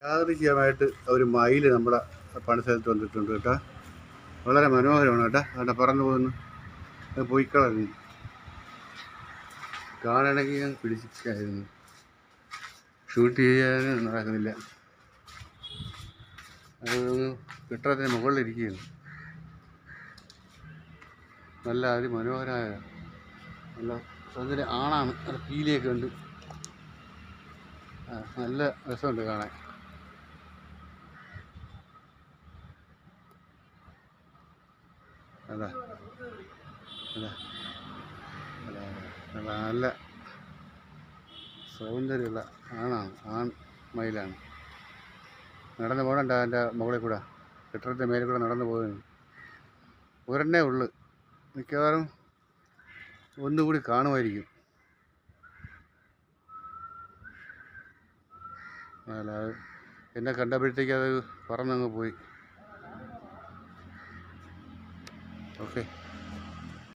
യാദൃശ്ചികമായിട്ട് ഒരു മയിൽ നമ്മുടെ പണിസ്ഥലത്ത് വന്നിട്ടുണ്ട് കേട്ടോ. വളരെ മനോഹരമാണ് കേട്ടോ. അവിടെ പറന്നു പോകുന്നു, പോയിക്കളഞ്ഞു. കാണണമെങ്കിൽ ഞാൻ പിടിച്ചിട്ടായിരുന്നു, ഷൂട്ട് ചെയ്യാൻ നടക്കുന്നില്ല. അത് കെട്ടിടത്തിന് മുകളിലിരിക്കുകയാണ്. നല്ല അതിമനോഹരമായ നല്ല അതിൻ്റെ ആണാണ്. നല്ല പീലിയൊക്കെ ഉണ്ട്. നല്ല രസമുണ്ട് കാണാൻ. അതാ അതാ അതാ നല്ല സൗന്ദര്യമുള്ള ആണാണ്, ആൺ മയിലാണ്. നടന്നു പോകണ്ട അതിൻ്റെ മുകളിൽ കൂടെ, കെട്ടിടത്തിൻ്റെ മേലെ കൂടെ നടന്നു പോകുന്നു. ഒരെണ്ണേ ഉള്ളു, മിക്കവാറും ഒന്നുകൂടി കാണുമായിരിക്കും. അല്ല, എന്നെ കണ്ടപ്പോഴത്തേക്ക് അത് പറന്നങ്ങ് പോയി. ഓക്കെ.